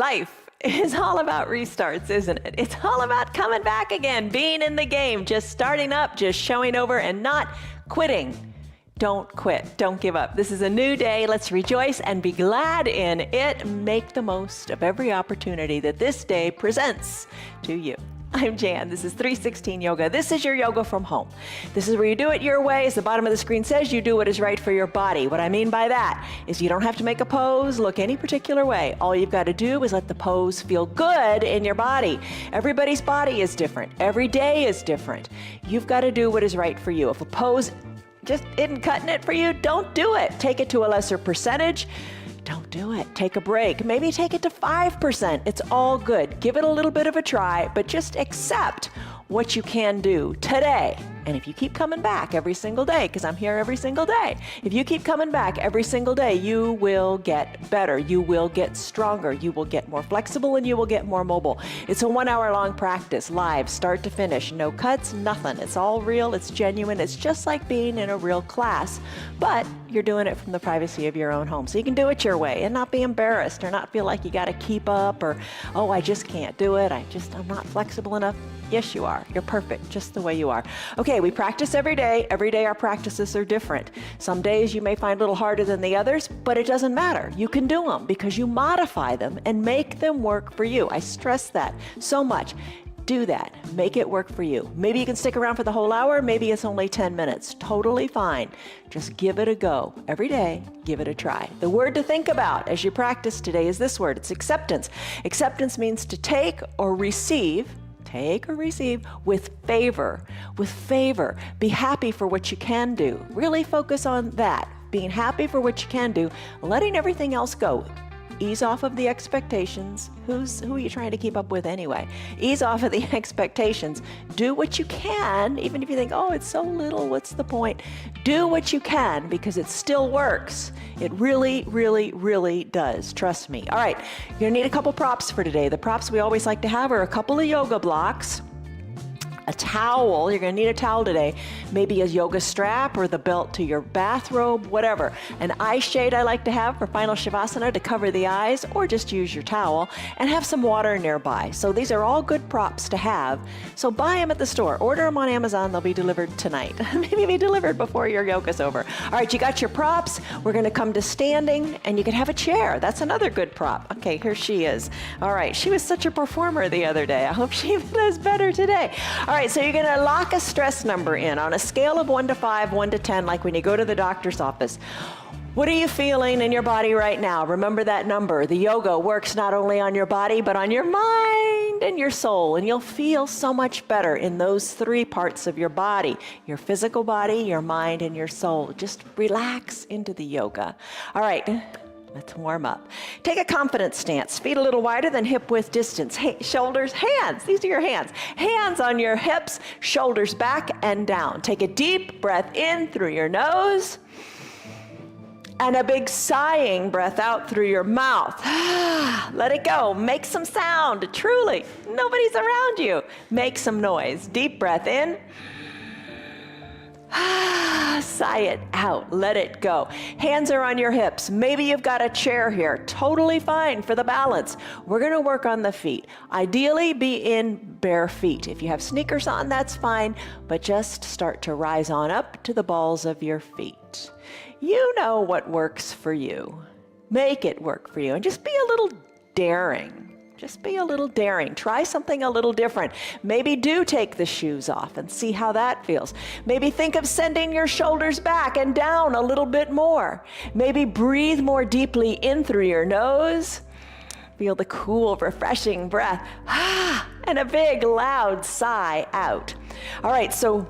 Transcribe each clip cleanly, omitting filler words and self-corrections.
Life is all about restarts, isn't it? It's all about coming back again, being in the game, just starting up, just showing over and not quitting. Don't quit. Don't give up. This is a new day. Let's rejoice and be glad in it. Make the most of every opportunity that this day presents to you. I'm Jan. This is 316 Yoga. This is your yoga from home. This is where you do it your way. As the bottom of the screen says, you do what is right for your body. What I mean by that is you don't have to make a pose look any particular way. All you've got to do is let the pose feel good in your body. Everybody's body is different. Every day is different. You've got to do what is right for you. If a pose just isn't cutting it for you, don't do it. Take it to a lesser percentage. Don't do it. Take a break. Maybe take it to 5%. It's all good. Give it a little bit of a try, but just accept what you can do today. And if you keep coming back every single day, because I'm here every single day, if you keep coming back every single day, you will get better. You will get stronger. You will get more flexible and you will get more mobile. It's a 1 hour long practice, live, start to finish. No cuts, nothing. It's all real. It's genuine. It's just like being in a real class, but you're doing it from the privacy of your own home. So you can do it your way and not be embarrassed or not feel like you got to keep up or, oh, I just can't do it. I'm not flexible enough. Yes, you are. You're perfect just the way you are. Okay, we practice every day. Every day our practices are different. Some days you may find a little harder than the others, but it doesn't matter. You can do them because you modify them and make them work for you. I stress that so much. Do that. Make it work for you. Maybe you can stick around for the whole hour. Maybe it's only 10 minutes. Totally fine. Just give it a go. Every day, give it a try. The word to think about as you practice today is this word. It's acceptance. Acceptance means to take or receive with favor. With favor. Be happy for what you can do. Really focus on that. Being happy for what you can do, letting everything else go. Ease off of the expectations. Who are you trying to keep up with anyway? Ease off of the expectations. Do what you can, even if you think, oh, it's so little, what's the point? Do what you can because it still works. It really, really, really does. Trust me. All right, you're gonna need a couple props for today. The props we always like to have are a couple of yoga blocks, a towel. You're going to need a towel today. Maybe a yoga strap or the belt to your bathrobe, whatever. An eye shade I like to have for final Shavasana to cover the eyes, or just use your towel, and have some water nearby. So these are all good props to have. So buy them at the store. Order them on Amazon. They'll be delivered tonight. Maybe be delivered before your yoga's over. All right, you got your props. We're going to come to standing, and you can have a chair. That's another good prop. Okay, here she is. All right, she was such a performer the other day. I hope she does better today. All right, so you're going to lock a stress number in on a scale of 1 to 5, 1 to 10, like when you go to the doctor's office. What are you feeling in your body right now? Remember that number. The yoga works not only on your body, but on your mind and your soul. And you'll feel so much better in those 3 parts of your body, your physical body, your mind, and your soul. Just relax into the yoga. All right. Let's warm up. Take a confident stance. Feet a little wider than hip width distance. Hey, shoulders, hands. These are your hands. Hands on your hips, shoulders back and down. Take a deep breath in through your nose and a big sighing breath out through your mouth. Let it go. Make some sound. Truly, nobody's around you. Make some noise. Deep breath in. Sigh it out. Let it go. Hands are on your hips. Maybe you've got a chair here. Totally fine for the balance. We're going to work on the feet. Ideally, be in bare feet. If you have sneakers on, that's fine, but just start to rise on up to the balls of your feet. You know what works for you. Make it work for you, and just be a little daring. Just be a little daring. Try something a little different. Maybe do take the shoes off and see how that feels. Maybe think of sending your shoulders back and down a little bit more. Maybe breathe more deeply in through your nose. Feel the cool, refreshing breath. And a big, loud sigh out. All right, so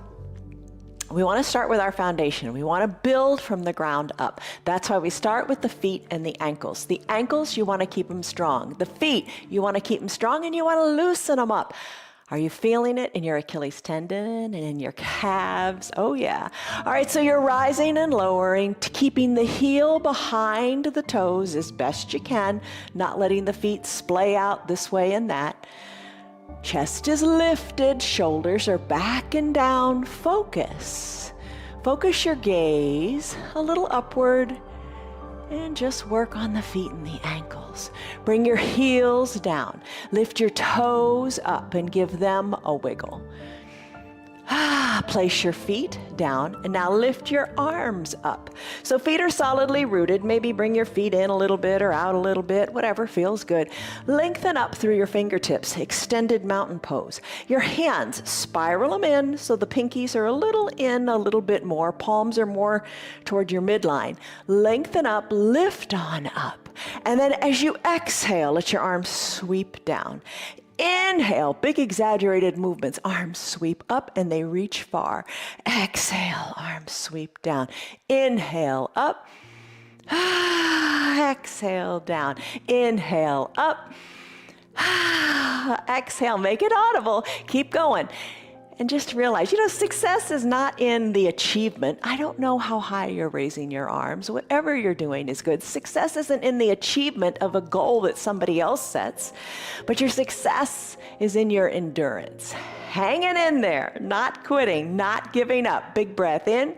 we want to start with our foundation. We want to build from the ground up. That's why we start with the feet and the ankles. The ankles, you want to keep them strong. The feet, you want to keep them strong and you want to loosen them up. Are you feeling it in your Achilles tendon and in your calves? Oh yeah. All right, so you're rising and lowering, keeping the heel behind the toes as best you can, not letting the feet splay out this way and that. Chest is lifted, shoulders are back and down. Focus. Focus your gaze a little upward And just work on the feet and the ankles. Bring your heels down. Lift your toes up and give them a wiggle. Place your feet down and now lift your arms up. So feet are solidly rooted. Maybe bring your feet in a little bit or out a little bit, whatever feels good. Lengthen up through your fingertips, extended mountain pose. Your hands, spiral them in so the pinkies are a little in, a little bit more. Palms are more toward your midline. Lengthen up, lift on up. And then as you exhale, let your arms sweep down. Inhale, big exaggerated movements. Arms sweep up and they reach far. Exhale, arms sweep down. Inhale, up. Exhale, down. Inhale, up. Exhale, make it audible. Keep going. And just realize, success is not in the achievement. I don't know how high you're raising your arms. Whatever you're doing is good. Success isn't in the achievement of a goal that somebody else sets, but your success is in your endurance. Hanging in there, not quitting, not giving up. Big breath in.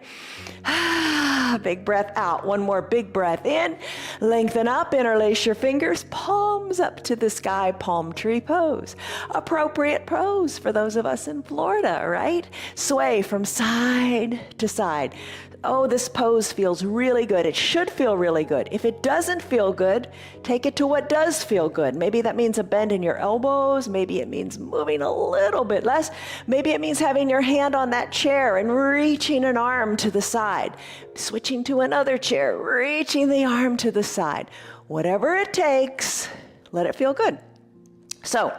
Big breath out. One more big breath in. Lengthen up, interlace your fingers, palms up to the sky, palm tree pose. Appropriate pose for those of us in Florida, right? Sway from side to side. Oh, this pose feels really good. It should feel really good. If it doesn't feel good, take it to what does feel good. Maybe that means a bend in your elbows. Maybe it means moving a little bit less. Maybe it means having your hand on that chair and reaching an arm to the side. Switching to another chair, reaching the arm to the side. Whatever it takes, let it feel good. So,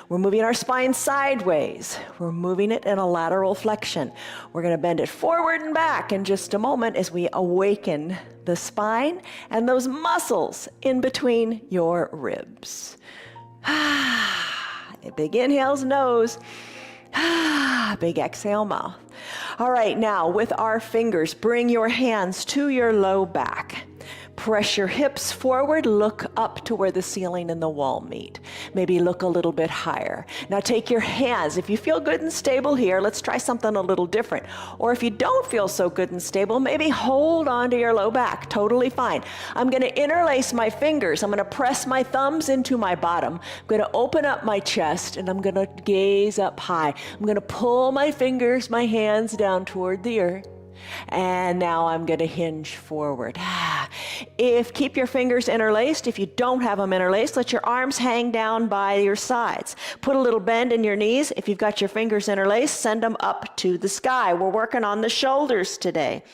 we're moving our spine sideways. We're moving it in a lateral flexion. We're going to bend it forward and back in just a moment as we awaken the spine and those muscles in between your ribs. Big inhales, nose. Big exhale, mouth. All right, now with our fingers, bring your hands to your low back. Press your hips forward, look up to where the ceiling and the wall meet. Maybe look a little bit higher. Now take your hands. If you feel good and stable here, let's try something a little different. Or if you don't feel so good and stable, maybe hold on to your low back. Totally fine. I'm going to interlace my fingers. I'm going to press my thumbs into my bottom. I'm going to open up my chest and I'm going to gaze up high. I'm going to pull my fingers, my hands down toward the earth. And now I'm going to hinge forward. Keep your fingers interlaced. If you don't have them interlaced, let your arms hang down by your sides. Put a little bend in your knees. If you've got your fingers interlaced, send them up to the sky. We're working on the shoulders today.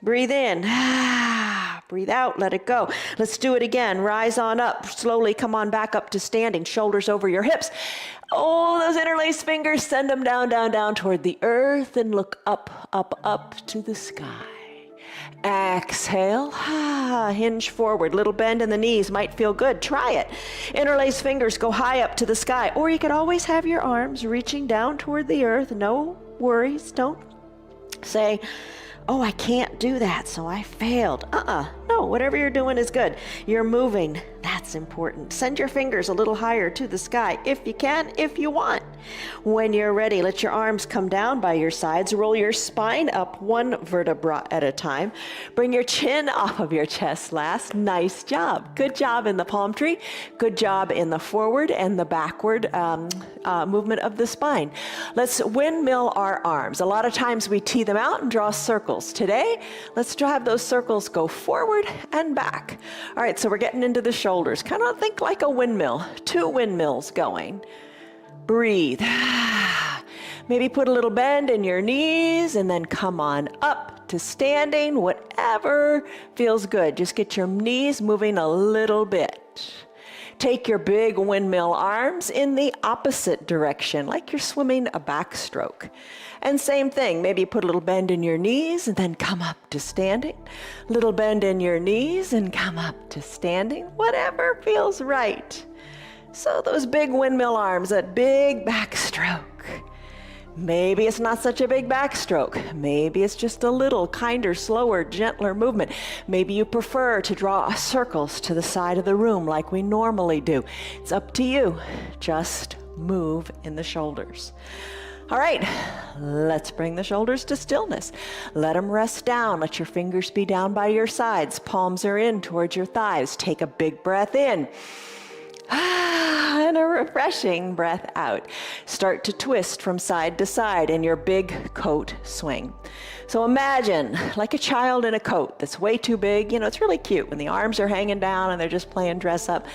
Breathe in. Breathe out. Let it go. Let's do it again. Rise on up. Slowly come on back up to standing. Shoulders over your hips. Oh, those interlaced fingers, send them down, down, down toward the earth and look up, up, up to the sky. Exhale. Hinge forward. Little bend in the knees might feel good. Try it. Interlace fingers, go high up to the sky. Or you could always have your arms reaching down toward the earth. No worries. Don't say, oh, I can't do that, so I failed. No, whatever you're doing is good. You're moving. That's important. Send your fingers a little higher to the sky if you can, if you want. When you're ready, let your arms come down by your sides. Roll your spine up one vertebra at a time. Bring your chin off of your chest last. Nice job. Good job in the palm tree. Good job in the forward and the backward movement of the spine. Let's windmill our arms. A lot of times we tee them out and draw circles. Today, let's have those circles go forward and back. All right, so we're getting into the shoulders. Kind of think like a windmill. 2 windmills going. Breathe. Maybe put a little bend in your knees and then come on up to standing. Whatever feels good. Just get your knees moving a little bit. Take your big windmill arms in the opposite direction, like you're swimming a backstroke. And same thing, maybe put a little bend in your knees and then come up to standing. Little bend in your knees and come up to standing. Whatever feels right. So those big windmill arms, that big backstroke. Maybe it's not such a big backstroke. Maybe it's just a little kinder, slower, gentler movement. Maybe you prefer to draw circles to the side of the room like we normally do. It's up to you. Just move in the shoulders. All right, let's bring the shoulders to stillness. Let them rest down. Let your fingers be down by your sides. Palms are in towards your thighs. Take a big breath in. And a refreshing breath out. Start to twist from side to side in your big coat swing. So imagine like a child in a coat that's way too big. You know, it's really cute when the arms are hanging down and they're just playing dress up.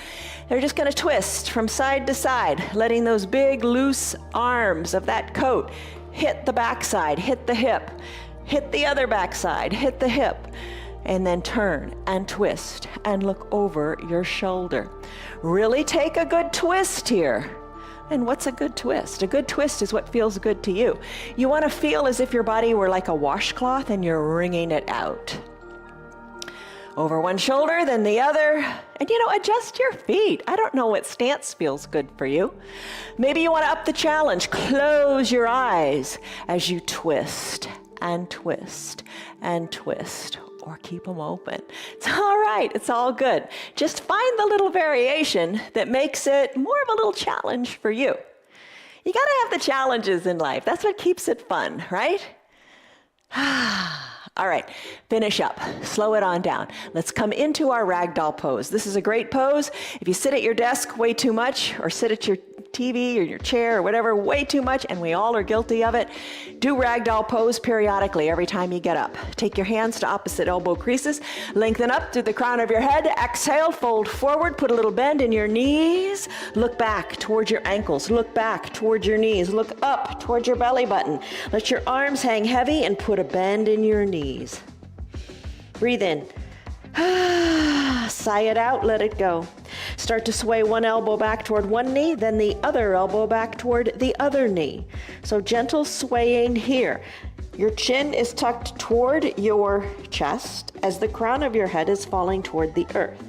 They're just going to twist from side to side, letting those big loose arms of that coat hit the backside, hit the hip, hit the other backside, hit the hip, and then turn and twist and look over your shoulder. Really take a good twist here. And what's a good twist? A good twist is what feels good to you. You want to feel as if your body were like a washcloth and you're wringing it out. Over one shoulder, then the other. And adjust your feet. I don't know what stance feels good for you. Maybe you want to up the challenge. Close your eyes as you twist and twist and twist. Or keep them open. It's all right. It's all good. Just find the little variation that makes it more of a little challenge for you. You got to have the challenges in life. That's what keeps it fun, right? All right, finish up. Slow it on down. Let's come into our ragdoll pose. This is a great pose. If you sit at your desk way too much, or sit at your TV or your chair or whatever way too much, and we all are guilty of it, do ragdoll pose periodically every time you get up. Take your hands to opposite elbow creases. Lengthen up through the crown of your head. Exhale, fold forward, put a little bend in your knees. Look back towards your ankles. Look back towards your knees. Look up towards your belly button. Let your arms hang heavy and put a bend in your knees. Breathe in. Sigh it out, let it go. Start to sway one elbow back toward one knee, then the other elbow back toward the other knee. So gentle swaying here. Your chin is tucked toward your chest as the crown of your head is falling toward the earth.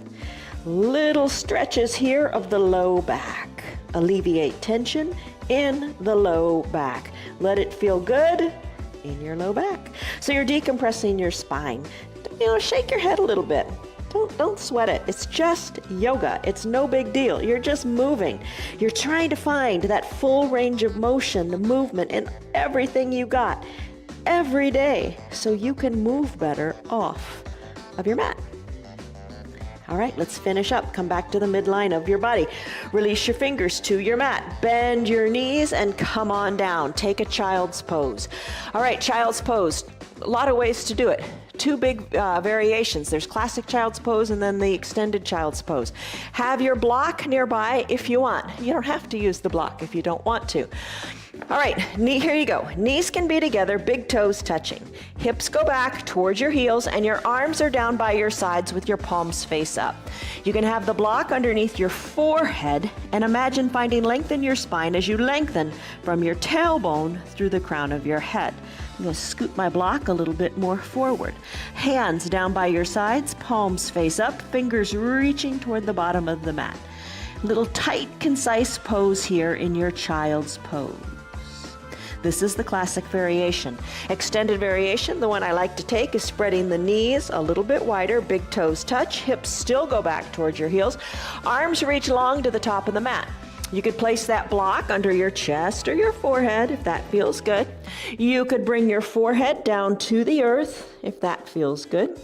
Little stretches here of the low back. Alleviate tension in the low back. Let it feel good in your low back. So you're decompressing your spine. Shake your head a little bit. Don't sweat it. It's just yoga. It's no big deal. You're just moving. You're trying to find that full range of motion, the movement, and everything you got every day so you can move better off of your mat. All right, let's finish up. Come back to the midline of your body. Release your fingers to your mat. Bend your knees and come on down. Take a child's pose. All right, child's pose. A lot of ways to do it. Two big variations. There's classic child's pose and then the extended child's pose. Have your block nearby if you want. You don't have to use the block if you don't want to. All right, here you go. Knees can be together, big toes touching. Hips go back towards your heels and your arms are down by your sides with your palms face up. You can have the block underneath your forehead and imagine finding length in your spine as you lengthen from your tailbone through the crown of your head. I'm going to scoot my block a little bit more forward. Hands down by your sides, palms face up, fingers reaching toward the bottom of the mat. Little tight, concise pose here in your child's pose. This is the classic variation. Extended variation, the one I like to take, is spreading the knees a little bit wider, big toes touch, hips still go back towards your heels, arms reach long to the top of the mat. You could place that block under your chest or your forehead if that feels good. You could bring your forehead down to the earth if that feels good.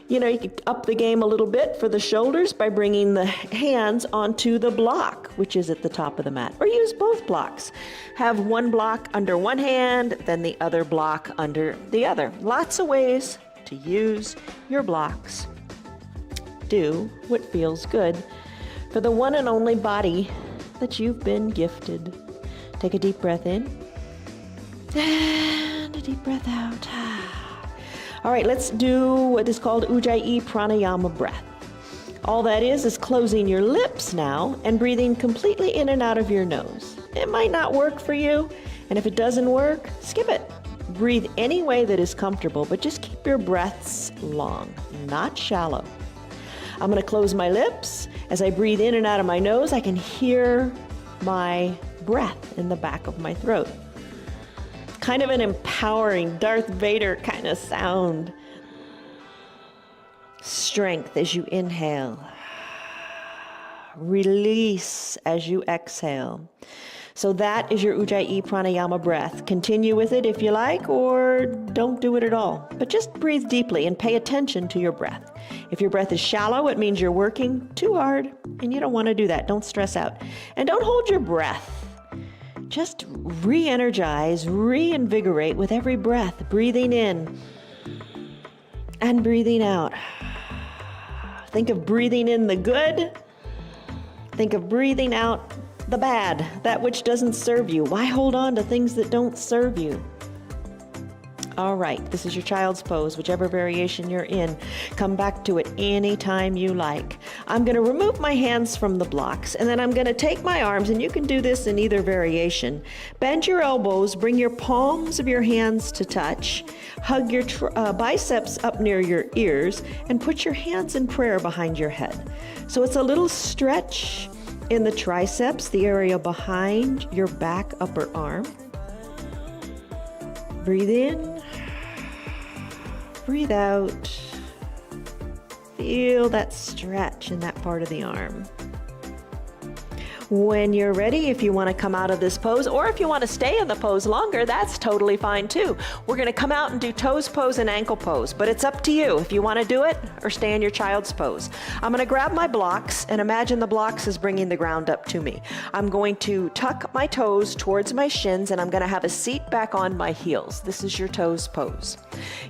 You could up the game a little bit for the shoulders by bringing the hands onto the block, which is at the top of the mat, or use both blocks. Have one block under one hand, then the other block under the other. Lots of ways to use your blocks. Do what feels good for the one and only body that you've been gifted. Take a deep breath in and a deep breath out. All right, let's do what is called Ujjayi Pranayama breath. All that is closing your lips now and breathing completely in and out of your nose. It might not work for you, and if it doesn't work, skip it. Breathe any way that is comfortable, but just keep your breaths long, not shallow. I'm going to close my lips. As I breathe in and out of my nose, I can hear my breath in the back of my throat. Kind of an empowering Darth Vader kind of sound. Strength as you inhale. Release as you exhale. So that is your Ujjayi Pranayama breath. Continue with it if you like, or don't do it at all. But just breathe deeply and pay attention to your breath. If your breath is shallow, it means you're working too hard, and you don't want to do that. Don't stress out. And don't hold your breath. Just re-energize, reinvigorate with every breath, breathing in and breathing out. Think of breathing in the good. Think of breathing out the bad, that which doesn't serve you. Why hold on to things that don't serve you? All right, this is your child's pose, whichever variation you're in. Come back to it anytime you like. I'm going to remove my hands from the blocks, and then I'm going to take my arms, and you can do this in either variation. Bend your elbows, bring your palms of your hands to touch, hug your biceps up near your ears, and put your hands in prayer behind your head. So it's a little stretch in the triceps, the area behind your back upper arm. Breathe in, breathe out. Feel that stretch in that part of the arm. When you're ready, if you want to come out of this pose, or if you want to stay in the pose longer, that's totally fine too. We're going to come out and do toes pose and ankle pose, but it's up to you if you want to do it or stay in your child's pose. I'm going to grab my blocks and imagine the blocks is bringing the ground up to me. I'm going to tuck my toes towards my shins, and I'm going to have a seat back on my heels. This is your toes pose.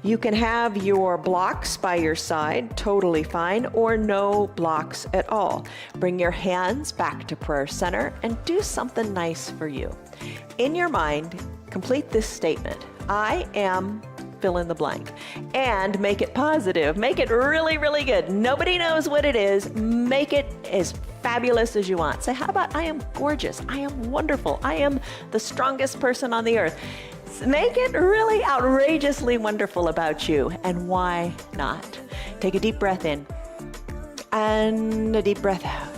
You can have your blocks by your side, totally fine, or no blocks at all. Bring your hands back to prayer center and do something nice for you. In your mind, complete this statement. I am fill in the blank, and make it positive. Make it really, really good. Nobody knows what it is. Make it as fabulous as you want. Say, how about I am gorgeous? I am wonderful. I am the strongest person on the earth. Make it really outrageously wonderful about you. And why not? Take a deep breath in and a deep breath out.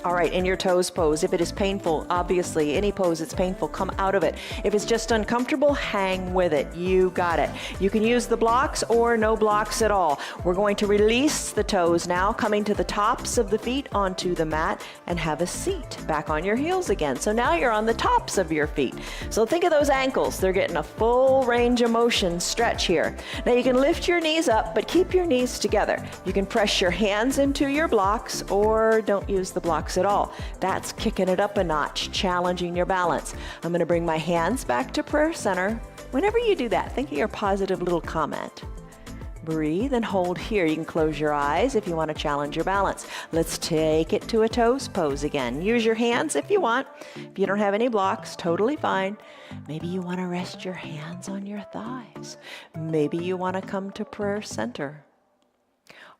All right, in your toes pose, if it is painful, obviously, any pose that's painful, come out of it. If it's just uncomfortable, hang with it. You got it. You can use the blocks or no blocks at all. We're going to release the toes now, coming to the tops of the feet onto the mat, and have a seat back on your heels again. So now you're on the tops of your feet. So think of those ankles. They're getting a full range of motion stretch here. Now you can lift your knees up, but keep your knees together. You can press your hands into your blocks or don't use the blocks at all. That's kicking it up a notch, challenging your balance. I'm going to bring my hands back to prayer center. Whenever you do that, think of your positive little comment. Breathe and hold here. You can close your eyes if you want to challenge your balance. Let's take it to a toes pose again. Use your hands if you want. If you don't have any blocks, totally fine. Maybe you want to rest your hands on your thighs. Maybe you want to come to prayer center.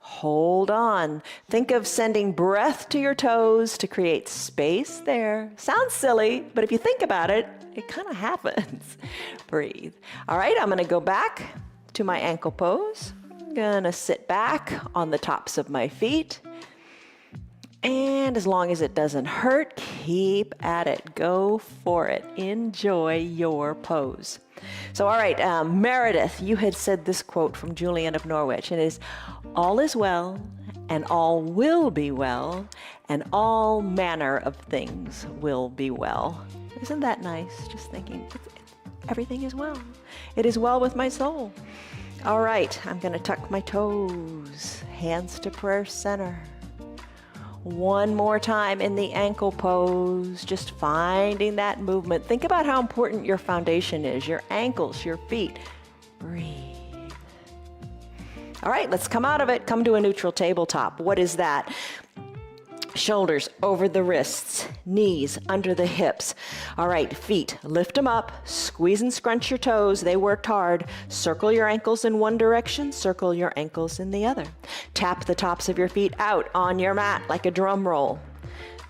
Hold on. Think of sending breath to your toes to create space there. Sounds silly, but if you think about it, it kind of happens. Breathe. All right, I'm going to go back to my ankle pose. I'm going to sit back on the tops of my feet. And as long as it doesn't hurt, keep at it. Go for it. Enjoy your pose. So, all right, Meredith, you had said this quote from Julian of Norwich. It is, all is well, and all will be well, and all manner of things will be well. Isn't that nice? Just thinking, everything is well. It is well with my soul. All right, I'm going to tuck my toes, hands to prayer center. One more time in the ankle pose, just finding that movement. Think about how important your foundation is, your ankles, your feet. Breathe. All right, let's come out of it. Come to a neutral tabletop. What is that? Shoulders over the wrists, knees under the hips. All right, feet, lift them up, squeeze and scrunch your toes. They worked hard. Circle your ankles in one direction, circle your ankles in the other. Tap the tops of your feet out on your mat like a drum roll.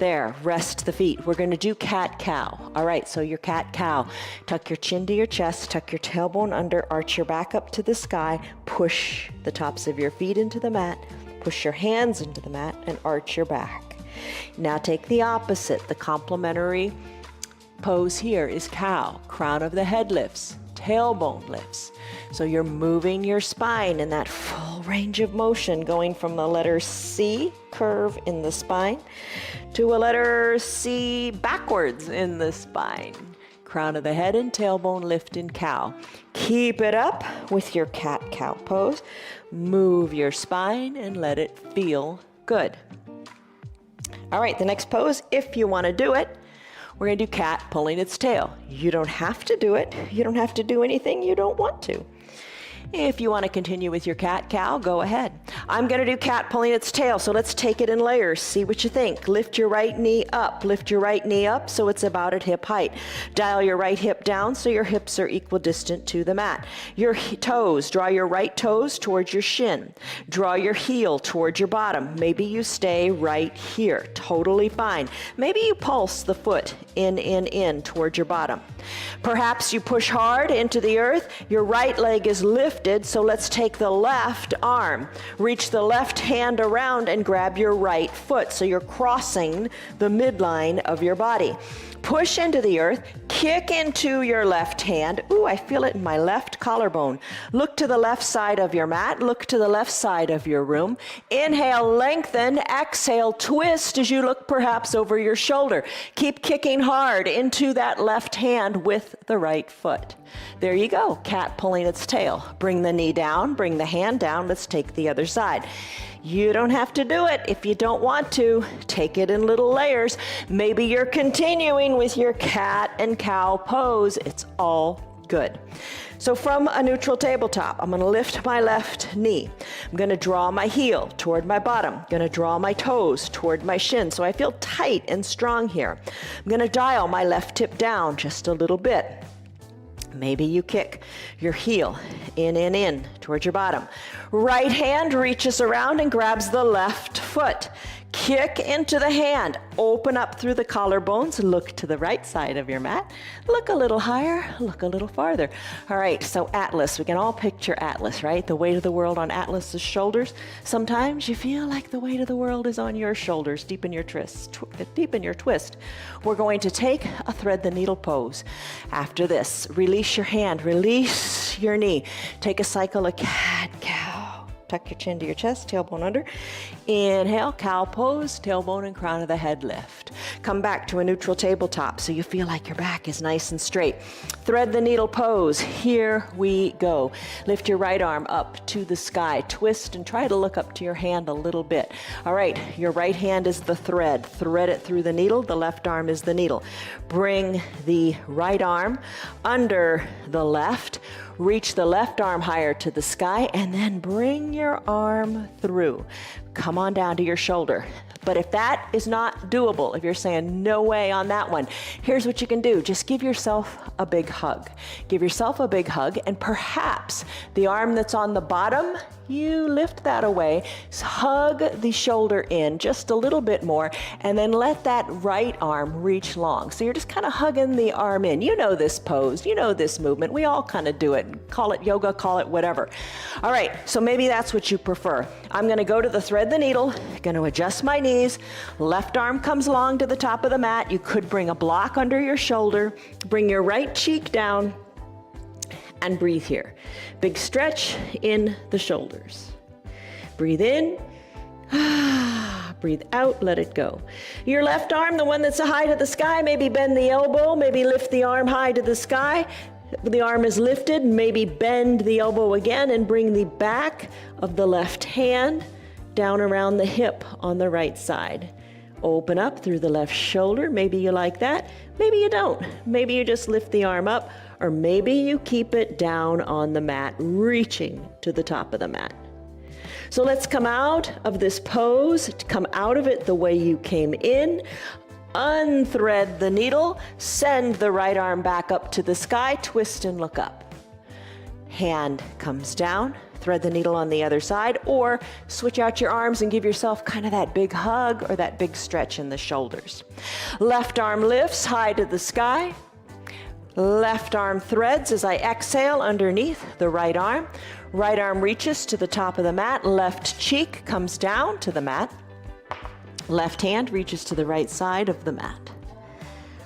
There, rest the feet. We're going to do cat-cow. All right, so your cat-cow. Tuck your chin to your chest, tuck your tailbone under, arch your back up to the sky, push the tops of your feet into the mat, push your hands into the mat, and arch your back. Now take the opposite. The complementary pose here is cow. Crown of the head lifts, tailbone lifts. So you're moving your spine in that full full range of motion, going from the letter C, curve in the spine, to a letter C backwards in the spine. Crown of the head and tailbone lift in cow. Keep it up with your cat-cow pose. Move your spine and let it feel good. All right, the next pose, if you want to do it, we're going to do cat pulling its tail. You don't have to do it. You don't have to do anything you don't want to. If you want to continue with your cat-cow, go ahead. I'm going to do cat pulling its tail, so let's take it in layers. See what you think. Lift your right knee up. Lift your right knee up so it's about at hip height. Dial your right hip down so your hips are equidistant to the mat. Your toes, draw your right toes towards your shin. Draw your heel towards your bottom. Maybe you stay right here. Totally fine. Maybe you pulse the foot in towards your bottom. Perhaps you push hard into the earth. Your right leg is lifted, so let's take the left arm. Reach the left hand around and grab your right foot, so you're crossing the midline of your body. Push into the earth, kick into your left hand. Ooh, I feel it in my left collarbone. Look to the left side of your mat. Look to the left side of your room. Inhale, lengthen. Exhale, twist as you look perhaps over your shoulder. Keep kicking hard into that left hand with the right foot. There you go, cat pulling its tail. Bring the knee down, bring the hand down. Let's take the other side. You don't have to do it if you don't want to. Take it in little layers. Maybe you're continuing with your cat and cow pose. It's all good. So from a neutral tabletop, I'm going to lift my left knee. I'm going to draw my heel toward my bottom. I'm going to draw my toes toward my shin so I feel tight and strong here. I'm going to dial my left hip down just a little bit. Maybe you kick your heel in towards your bottom. Right hand reaches around and grabs the left foot. Kick into the hand. Open up through the collarbones. Look to the right side of your mat. Look a little higher. Look a little farther. All right, so Atlas. We can all picture Atlas, right? The weight of the world on Atlas's shoulders. Sometimes you feel like the weight of the world is on your shoulders. Deepen your twist. Deepen your twist. We're going to take a thread the needle pose. After this, release your hand. Release your knee. Take a cycle of cat-cow. Tuck your chin to your chest, tailbone under. Inhale, cow pose, tailbone and crown of the head lift. Come back to a neutral tabletop so you feel like your back is nice and straight. Thread the needle pose. Here we go. Lift your right arm up to the sky. Twist and try to look up to your hand a little bit. All right, your right hand is the thread. Thread it through the needle. The left arm is the needle. Bring the right arm under the left. Reach the left arm higher to the sky and then bring your arm through. Come on down to your shoulder. But if that is not doable, if you're saying no way on that one, here's what you can do. Just give yourself a big hug. Give yourself a big hug, and perhaps the arm that's on the bottom, you lift that away, hug the shoulder in just a little bit more, and then let that right arm reach long. So you're just kind of hugging the arm in. You know this pose, you know this movement. We all kind of do it. Call it yoga, call it whatever. All right, so maybe that's what you prefer. I'm going to go to the thread the needle, going to adjust my knees. Left arm comes along to the top of the mat. You could bring a block under your shoulder. Bring your right cheek down and breathe here. Big stretch in the shoulders. Breathe in. Breathe out, let it go. Your left arm, the one that's high to the sky, maybe bend the elbow, maybe lift the arm high to the sky. The arm is lifted, maybe bend the elbow again and bring the back of the left hand down around the hip on the right side. Open up through the left shoulder. Maybe you like that. Maybe you don't. Maybe you just lift the arm up, or maybe you keep it down on the mat, reaching to the top of the mat. So let's come out of this pose, come out of it the way you came in. Unthread the needle, send the right arm back up to the sky, twist and look up. Hand comes down, thread the needle on the other side, or switch out your arms and give yourself kind of that big hug or that big stretch in the shoulders. Left arm lifts high to the sky. Left arm threads as I exhale underneath the right arm. Right arm reaches to the top of the mat. Left cheek comes down to the mat. Left hand reaches to the right side of the mat.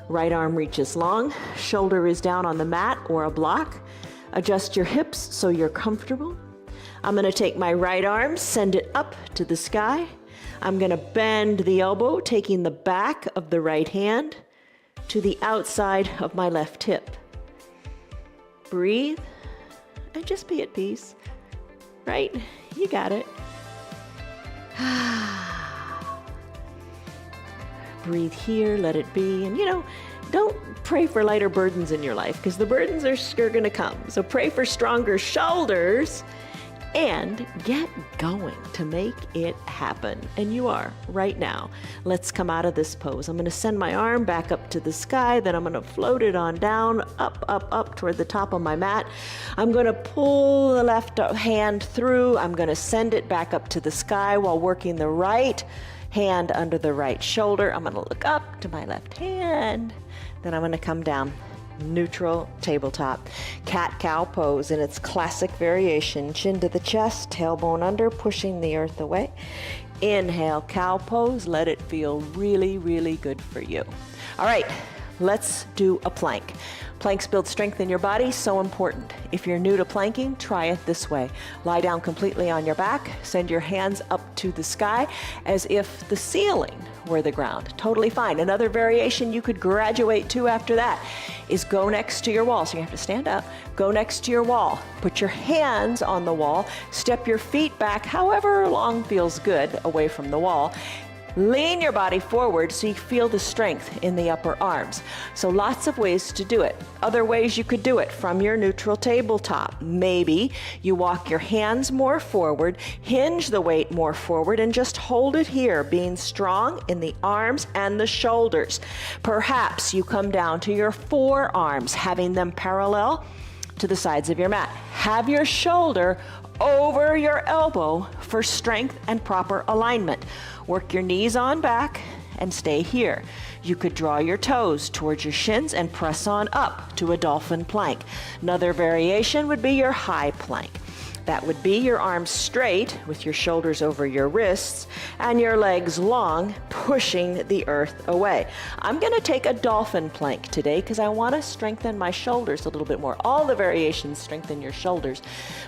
Right arm reaches long. Shoulder is down on the mat or a block. Adjust your hips so you're comfortable. I'm going to take my right arm, send it up to the sky. I'm going to bend the elbow, taking the back of the right hand to the outside of my left hip. Breathe and just be at peace. Right? You got it. Breathe here, let it be. And don't pray for lighter burdens in your life, because the burdens are going to come. So pray for stronger shoulders and get going to make it happen. And you are right now. Let's come out of this pose. I'm going to send my arm back up to the sky, then I'm going to float it on down, up toward the top of my mat. I'm going to pull the left hand through. I'm going to send it back up to the sky while working the right hand under the right shoulder. I'm going to look up to my left hand. Then I'm going to come down. Neutral tabletop. Cat-cow pose in its classic variation. Chin to the chest, tailbone under, pushing the earth away. Inhale, cow pose. Let it feel really, really good for you. All right, let's do a plank. Planks build strength in your body, so important. If you're new to planking, try it this way. Lie down completely on your back, send your hands up to the sky as if the ceiling were the ground. Totally fine. Another variation you could graduate to after that is go next to your wall. So you have to stand up, go next to your wall, put your hands on the wall, step your feet back however long feels good away from the wall. Lean your body forward so you feel the strength in the upper arms. So lots of ways to do it. Other ways you could do it from your neutral tabletop. Maybe you walk your hands more forward, hinge the weight more forward, and just hold it here, being strong in the arms and the shoulders. Perhaps you come down to your forearms, having them parallel to the sides of your mat. Have your shoulder over your elbow for strength and proper alignment. Work your knees on back and stay here. You could draw your toes towards your shins and press on up to a dolphin plank. Another variation would be your high plank. That would be your arms straight with your shoulders over your wrists and your legs long, pushing the earth away. I'm going to take a dolphin plank today because I want to strengthen my shoulders a little bit more. All the variations strengthen your shoulders,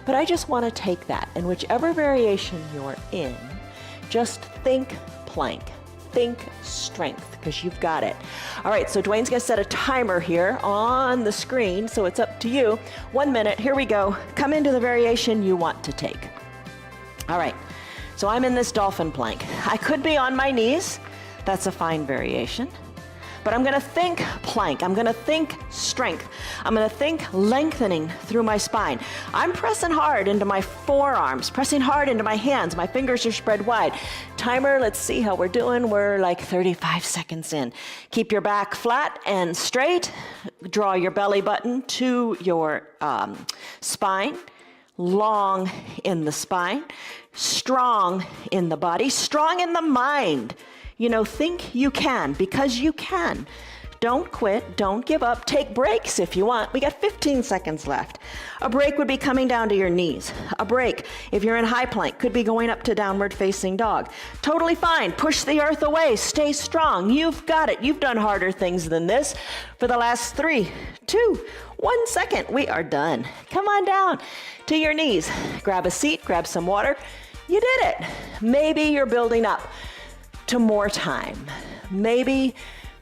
but I just want to take that. And whichever variation you're in, just think plank. Think strength, because you've got it. All right, so Dwayne's gonna set a timer here on the screen, so it's up to you. 1 minute, here we go. Come into the variation you want to take. All right, so I'm in this dolphin plank. I could be on my knees. That's a fine variation. But I'm gonna think plank. I'm gonna think strength. I'm gonna think lengthening through my spine. I'm pressing hard into my forearms, pressing hard into my hands. My fingers are spread wide. Timer, let's see how we're doing. We're like 35 seconds in. Keep your back flat and straight. Draw your belly button to your spine. Long in the spine. Strong in the body. Strong in the mind. Think you can, because you can. Don't quit, don't give up. Take breaks if you want. We got 15 seconds left. A break would be coming down to your knees. A break, if you're in high plank, could be going up to downward facing dog. Totally fine. Push the earth away. Stay strong. You've got it. You've done harder things than this for the last 3, 2, 1 second. We are done. Come on down to your knees. Grab a seat, grab some water. You did it. Maybe you're building up to more time. Maybe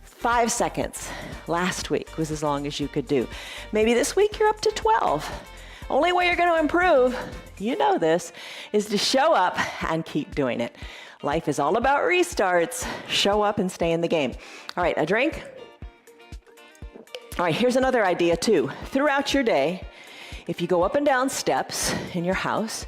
5 seconds. Last week was as long as you could do. Maybe this week you're up to 12. Only way you're going to improve, you know this, is to show up and keep doing it. Life is all about restarts. Show up and stay in the game. All right, a drink. All right, here's another idea too. Throughout your day, if you go up and down steps in your house,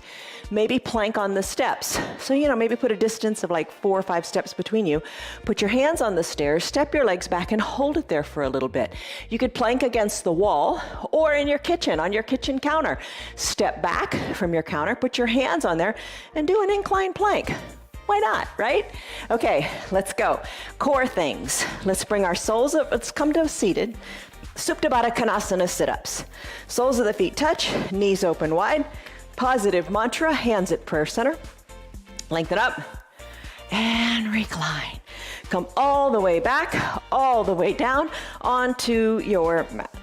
maybe plank on the steps. So, maybe put a distance of like 4 or 5 steps between you. Put your hands on the stairs, step your legs back, and hold it there for a little bit. You could plank against the wall or in your kitchen, on your kitchen counter. Step back from your counter, put your hands on there, and do an incline plank. Why not, right? Okay, let's go. Core things. Let's bring our soles up. Let's come to seated. Supta Baddha Konasana sit-ups. Soles of the feet touch, knees open wide. Positive mantra, hands at prayer center. Lengthen up and recline. Come all the way back, all the way down onto your mat.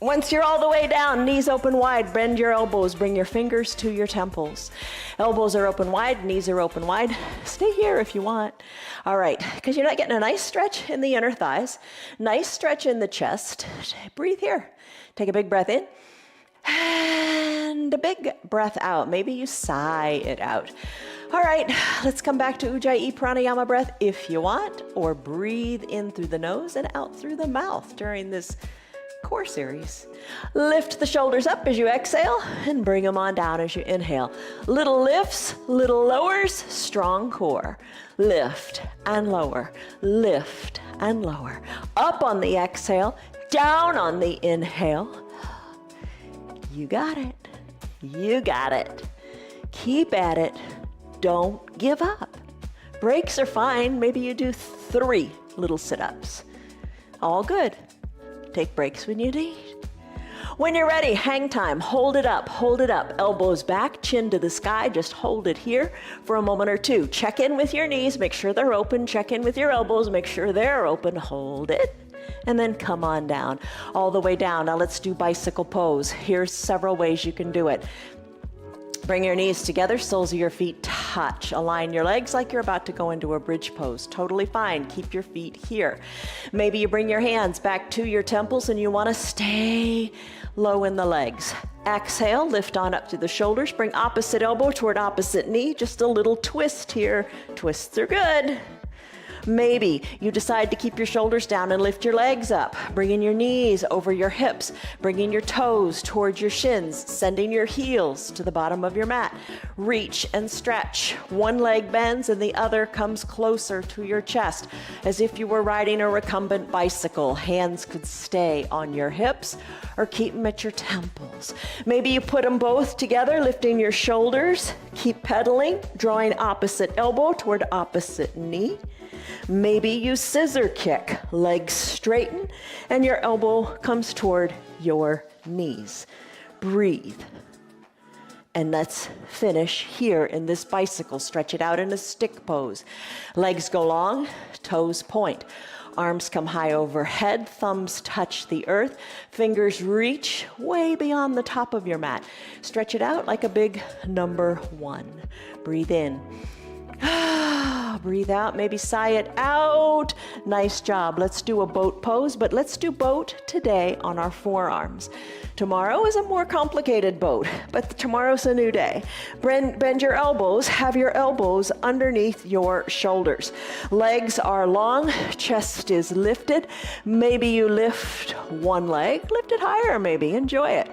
Once you're all the way down, knees open wide, bend your elbows, bring your fingers to your temples. Elbows are open wide, knees are open wide. Stay here if you want. All right, because you're not getting a nice stretch in the inner thighs, nice stretch in the chest. Breathe here. Take a big breath in and a big breath out. Maybe you sigh it out. All right, let's come back to Ujjayi Pranayama breath if you want, or breathe in through the nose and out through the mouth during this core series. Lift the shoulders up as you exhale and bring them on down as you inhale. Little lifts, little lowers, strong core. Lift and lower, lift and lower. Up on the exhale, down on the inhale. You got it. You got it. Keep at it. Don't give up. Breaks are fine. Maybe you do 3 little sit-ups. All good. Take breaks when you need. When you're ready, hang time. Hold it up, hold it up. Elbows back, chin to the sky. Just hold it here for a moment or two. Check in with your knees. Make sure they're open. Check in with your elbows. Make sure they're open. Hold it. And then come on down, all the way down. Now let's do bicycle pose. Here's several ways you can do it. Bring your knees together, soles of your feet touch. Align your legs like you're about to go into a bridge pose. Totally fine. Keep your feet here. Maybe you bring your hands back to your temples and you want to stay low in the legs. Exhale, lift on up to the shoulders. Bring opposite elbow toward opposite knee. Just a little twist here. Twists are good. Maybe you decide to keep your shoulders down and lift your legs up, bringing your knees over your hips, bringing your toes towards your shins, sending your heels to the bottom of your mat. Reach and stretch. One leg bends and the other comes closer to your chest, as if you were riding a recumbent bicycle. Hands could stay on your hips or keep them at your temples. Maybe you put them both together, lifting your shoulders. Keep pedaling, drawing opposite elbow toward opposite knee. Maybe you scissor kick, legs straighten, and your elbow comes toward your knees. Breathe. And let's finish here in this bicycle. Stretch it out in a stick pose. Legs go long, toes point. Arms come high overhead, thumbs touch the earth, fingers reach way beyond the top of your mat. Stretch it out like a big number 1. Breathe in. Breathe out, maybe sigh it out. Nice job. Let's do a boat pose, but let's do boat today on our forearms. Tomorrow is a more complicated boat, but tomorrow's a new day. Bend your elbows, have your elbows underneath your shoulders. Legs are long, chest is lifted. Maybe you lift one leg, lift it higher maybe, enjoy it.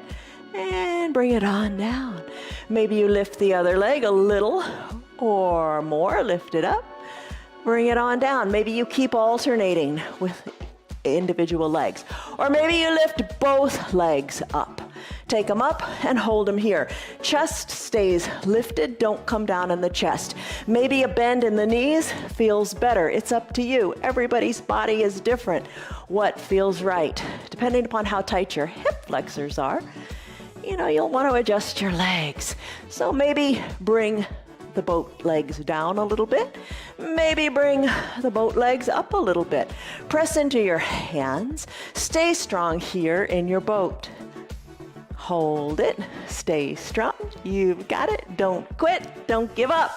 And bring it on down. Maybe you lift the other leg a little or more, lift it up. Bring it on down. Maybe you keep alternating with individual legs. Or maybe you lift both legs up. Take them up and hold them here. Chest stays lifted, don't come down in the chest. Maybe a bend in the knees feels better. It's up to you. Everybody's body is different. What feels right? Depending upon how tight your hip flexors are, you'll want to adjust your legs. So maybe bring the boat legs down a little bit. Maybe bring the boat legs up a little bit. Press into your hands. Stay strong here in your boat. Hold it. Stay strong. You've got it. Don't quit. Don't give up.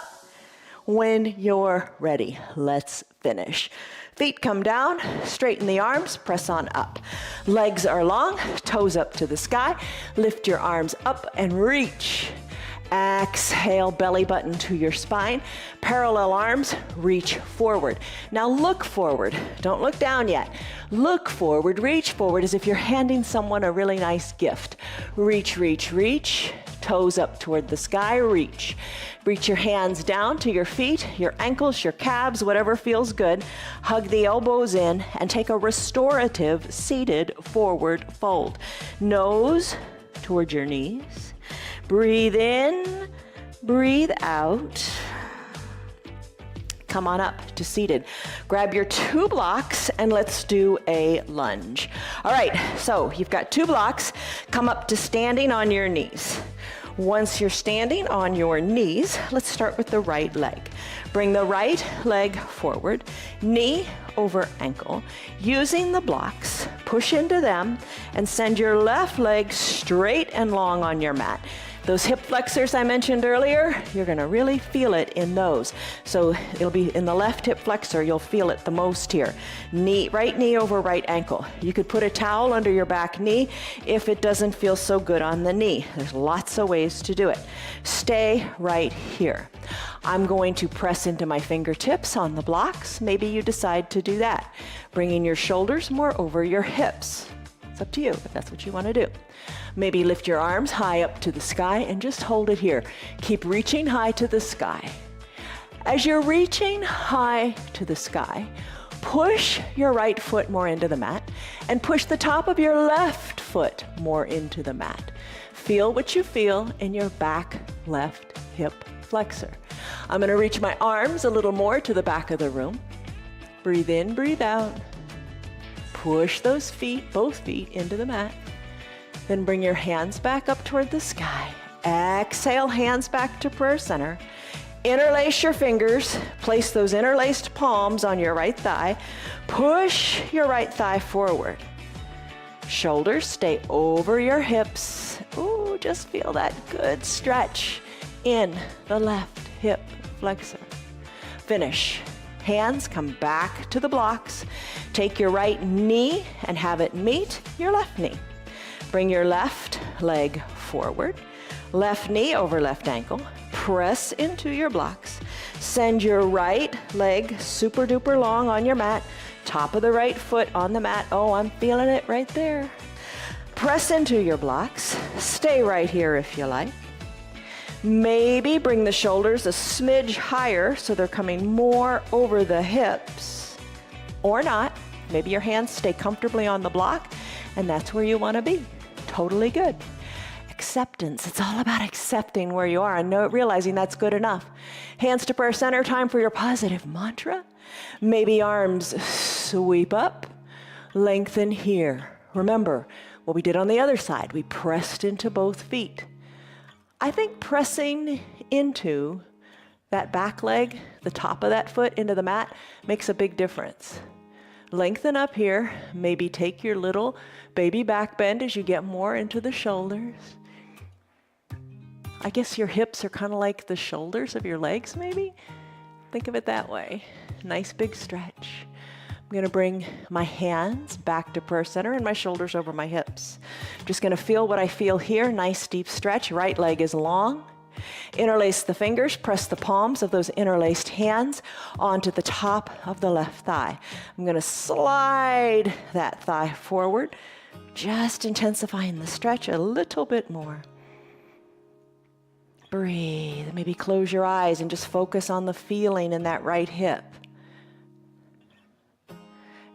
When you're ready, let's finish. Feet come down, straighten the arms, press on up. Legs are long, toes up to the sky. Lift your arms up and reach. Exhale, belly button to your spine. Parallel arms, reach forward. Now look forward. Don't look down yet. Look forward, reach forward as if you're handing someone a really nice gift. Reach, reach, reach. Toes up toward the sky, reach. Reach your hands down to your feet, your ankles, your calves, whatever feels good. Hug the elbows in and take a restorative seated forward fold. Nose toward your knees. Breathe in, breathe out. Come on up to seated. Grab your 2 blocks and let's do a lunge. All right, so you've got 2 blocks. Come up to standing on your knees. Once you're standing on your knees, let's start with the right leg. Bring the right leg forward, knee over ankle. Using the blocks, push into them and send your left leg straight and long on your mat. Those hip flexors I mentioned earlier, you're gonna really feel it in those. So it'll be in the left hip flexor, you'll feel it the most here. Right knee over right ankle. You could put a towel under your back knee if it doesn't feel so good on the knee. There's lots of ways to do it. Stay right here. I'm going to press into my fingertips on the blocks. Maybe you decide to do that. Bringing your shoulders more over your hips. It's up to you if that's what you want to do. Maybe lift your arms high up to the sky and just hold it here. Keep reaching high to the sky. As you're reaching high to the sky, push your right foot more into the mat and push the top of your left foot more into the mat. Feel what you feel in your back left hip flexor. I'm going to reach my arms a little more to the back of the room. Breathe in, breathe out. Push those feet, both feet, into the mat. Then bring your hands back up toward the sky. Exhale, hands back to prayer center. Interlace your fingers. Place those interlaced palms on your right thigh. Push your right thigh forward. Shoulders stay over your hips. Ooh, just feel that good stretch in the left hip flexor. Finish. Hands come back to the blocks. Take your right knee and have it meet your left knee. Bring your left leg forward. Left knee over left ankle. Press into your blocks. Send your right leg super duper long on your mat. Top of the right foot on the mat. Oh, I'm feeling it right there. Press into your blocks. Stay right here if you like. Maybe bring the shoulders a smidge higher so they're coming more over the hips, or not. Maybe your hands stay comfortably on the block, and that's where you want to be. Totally good. Acceptance. It's all about accepting where you are and realizing that's good enough. Hands to prayer center, time for your positive mantra. Maybe arms sweep up, lengthen here. Remember what we did on the other side. We pressed into both feet. I think pressing into that back leg, the top of that foot into the mat, makes a big difference. Lengthen up here. Maybe take your little baby back bend as you get more into the shoulders. I guess your hips are kind of like the shoulders of your legs, maybe? Think of it that way. Nice big stretch. I'm going to bring my hands back to prayer center and my shoulders over my hips. I'm just going to feel what I feel here. Nice deep stretch. Right leg is long. Interlace the fingers. Press the palms of those interlaced hands onto the top of the left thigh. I'm going to slide that thigh forward, just intensifying the stretch a little bit more. Breathe. Maybe close your eyes and just focus on the feeling in that right hip.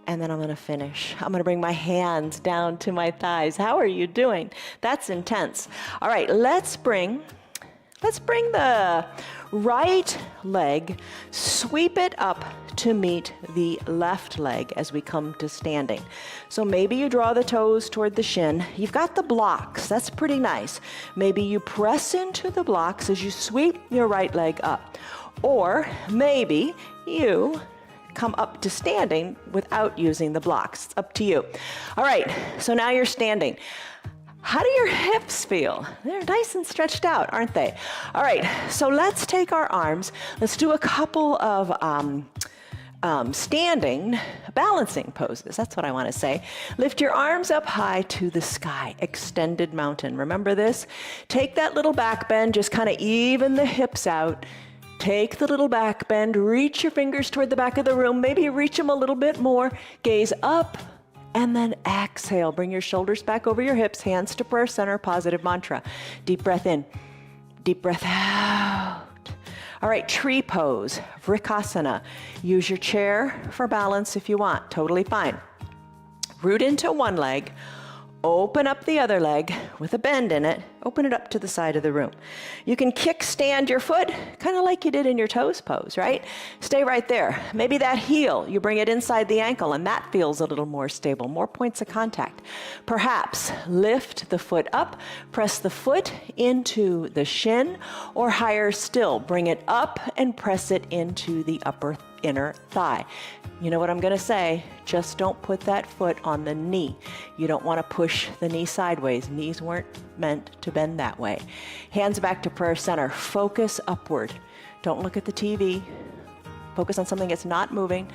And then I'm going to finish. I'm going to bring my hands down to my thighs. How are you doing? That's intense. All right, let's bring the right leg, sweep it up to meet the left leg as we come to standing. So maybe you draw the toes toward the shin. You've got the blocks. That's pretty nice. Maybe you press into the blocks as you sweep your right leg up. Or maybe you come up to standing without using the blocks. It's up to you. All right, so now you're standing. How do your hips feel? They're nice and stretched out, aren't they? All right, so let's take our arms. Let's do a couple of standing balancing poses. That's what I want to say. Lift your arms up high to the sky, extended mountain. Remember this? Take that little back bend, just kind of even the hips out. Take the little back bend, reach your fingers toward the back of the room, maybe reach them a little bit more, gaze up, and then exhale. Bring your shoulders back over your hips, hands to prayer center, positive mantra. Deep breath in, deep breath out. All right, tree pose, Vrikasana. Use your chair for balance if you want, totally fine. Root into one leg, Open up the other leg with a bend in it. Open it up to the side of the room. You can kickstand your foot, kind of like you did in your toes pose, right? Stay right there. Maybe that heel, you bring it inside the ankle, and that feels a little more stable, more points of contact. Perhaps lift the foot up, press the foot into the shin, or higher still, bring it up and press it into the upper inner thigh. You know what I'm going to say? Just don't put that foot on the knee. You don't want to push the knee sideways. Knees weren't meant to bend that way. Hands back to prayer center. Focus upward. Don't look at the TV. Focus on something that's not moving.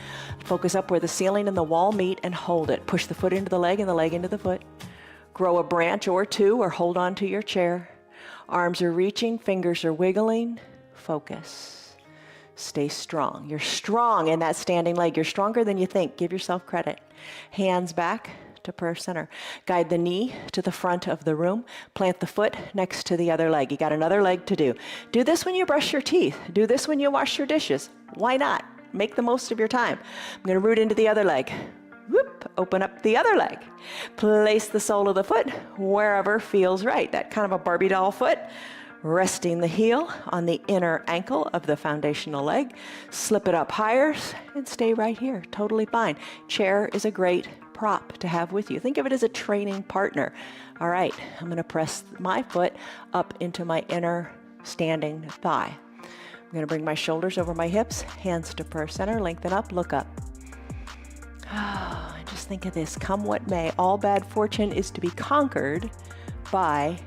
Focus up where the ceiling and the wall meet and hold it. Push the foot into the leg and the leg into the foot. Grow a branch or two or hold on to your chair. Arms are reaching, fingers are wiggling. Focus. Stay strong. You're strong in that standing leg. You're stronger than you think. Give yourself credit. Hands back to prayer center. Guide the knee to the front of the room. Plant the foot next to the other leg. You got another leg to do. Do this when you brush your teeth. Do this when you wash your dishes. Why not? Make the most of your time. I'm going to root into the other leg. Whoop, open up the other leg. Place the sole of the foot wherever feels right. That kind of a Barbie doll foot. Resting the heel on the inner ankle of the foundational leg. Slip it up higher and stay right here. Totally fine. Chair is a great prop to have with you. Think of it as a training partner. All right, I'm going to press my foot up into my inner standing thigh. I'm going to bring my shoulders over my hips, hands to prayer center, lengthen up, look up. Oh, just think of this. Come what may, all bad fortune is to be conquered by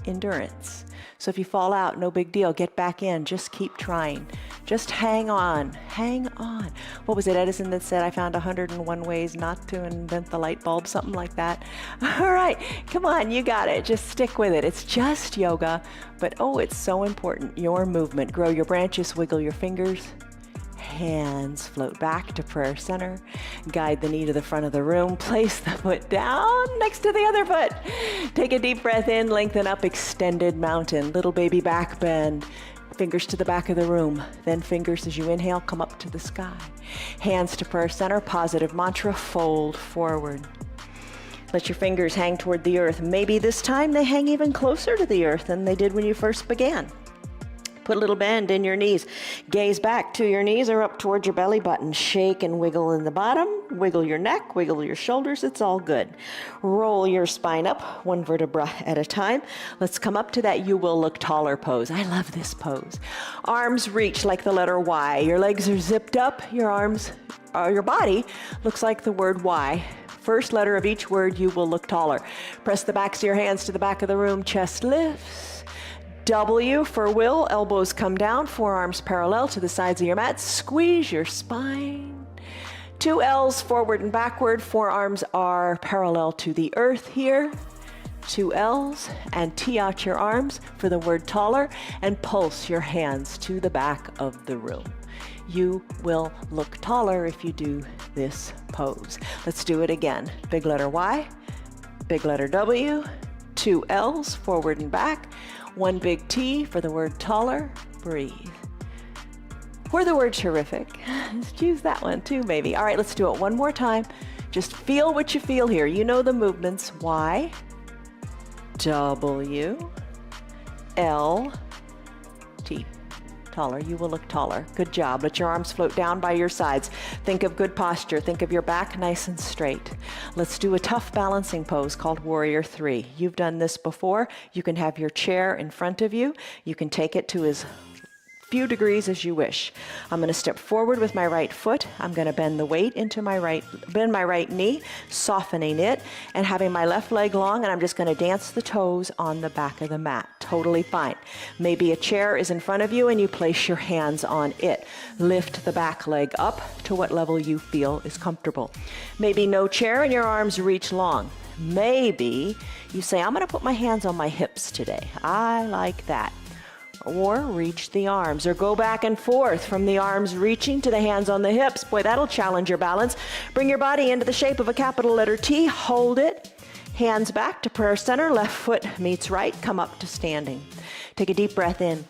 endurance. So if you fall out, no big deal. Get back in. Just keep trying. Just hang on. Hang on. What was it, Edison, that said, I found 101 ways not to invent the light bulb? Something like that. All right. Come on. You got it. Just stick with it. It's just yoga. But oh, it's so important. Your movement. Grow your branches. Wiggle your fingers. Hands float back to prayer center. Guide the knee to the front of the room. Place the foot down next to the other foot. Take a deep breath in, lengthen up, extended mountain. Little baby back bend. Fingers to the back of the room. Then fingers as you inhale, come up to the sky. Hands to prayer center, positive mantra, fold forward. Let your fingers hang toward the earth. Maybe this time they hang even closer to the earth than they did when you first began. Put a little bend in your knees. Gaze back to your knees or up towards your belly button. Shake and wiggle in the bottom. Wiggle your neck, wiggle your shoulders. It's all good. Roll your spine up, one vertebra at a time. Let's come up to that you will look taller pose. I love this pose. Arms reach like the letter Y. Your legs are zipped up. Your body looks like the word Y. First letter of each word, you will look taller. Press the backs of your hands to the back of the room. Chest lifts. W for will, elbows come down, forearms parallel to the sides of your mat. Squeeze your spine. 2 L's forward and backward, forearms are parallel to the earth here. 2 L's and tee out your arms for the word taller and pulse your hands to the back of the room. You will look taller if you do this pose. Let's do it again. Big letter Y, big letter W, 2 L's forward and back. 1 big T for the word taller. Breathe. Or the word terrific. Let's choose that one too, maybe. All right, let's do it one more time. Just feel what you feel here. You know the movements. Y, W, L, T. Taller. You will look taller. Good job. Let your arms float down by your sides. Think of good posture. Think of your back nice and straight. Let's do a tough balancing pose called Warrior 3. You've done this before. You can have your chair in front of you. You can take it to as few degrees as you wish. I'm going to step forward with my right foot. I'm going to bend the weight into my right knee, softening it, and having my left leg long, and I'm just going to dance the toes on the back of the mat. Totally fine. Maybe a chair is in front of you and you place your hands on it. Lift the back leg up to what level you feel is comfortable. Maybe no chair and your arms reach long. Maybe you say, I'm going to put my hands on my hips today. I like that. Or reach the arms, or go back and forth from the arms reaching to the hands on the hips. Boy, that'll challenge your balance. Bring your body into the shape of a capital letter T. Hold it. Hands back to prayer center. Left foot meets right. Come up to standing. Take a deep breath in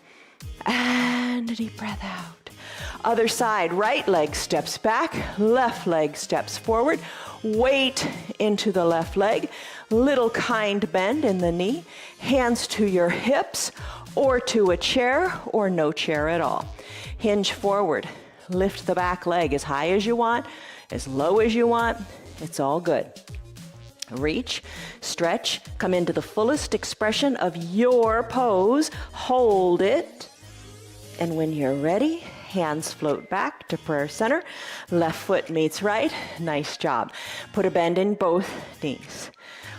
and a deep breath out. Other side, right leg steps back, left leg steps forward. Weight into the left leg. Little kind bend in the knee, hands to your hips or to a chair or no chair at all. Hinge forward, lift the back leg as high as you want, as low as you want, it's all good. Reach, stretch, come into the fullest expression of your pose, hold it, and when you're ready, hands float back to prayer center, left foot meets right, nice job. Put a bend in both knees.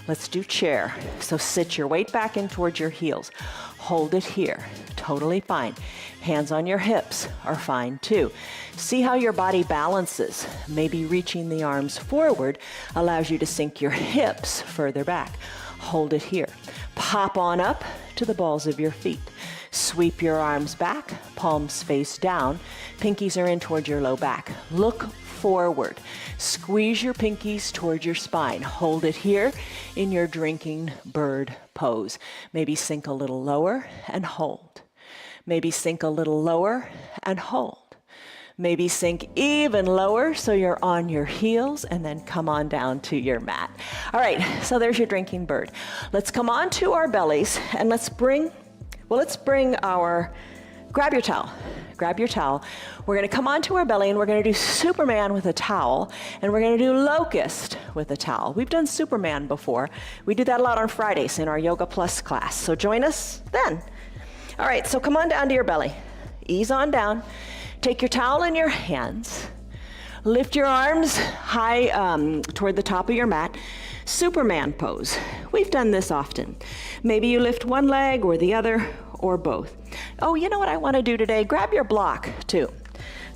Let's do chair. So sit your weight back in towards your heels. Hold it here, totally fine. Hands on your hips are fine too. See how your body balances. Maybe reaching the arms forward allows you to sink your hips further back. Hold it here. Pop on up to the balls of your feet. Sweep your arms back, palms face down. Pinkies are in towards your low back. Look forward. Squeeze your pinkies towards your spine. Hold it here in your drinking bird pose. Maybe sink a little lower and hold. Maybe sink a little lower and hold. Maybe sink even lower so you're on your heels and then come on down to your mat. All right, so there's your drinking bird. Let's come on to our bellies and let's bring our, grab your towel. Grab your towel. We're gonna come onto our belly and we're gonna do Superman with a towel, and we're gonna do locust with a towel. We've done Superman before. We do that a lot on Fridays in our Yoga Plus class, so join us then. All right, so come on down to your belly. Ease on down. Take your towel in your hands. Lift your arms high toward the top of your mat. Superman pose. We've done this often. Maybe you lift one leg or the other or both. Oh, you know what I want to do today? Grab your block too.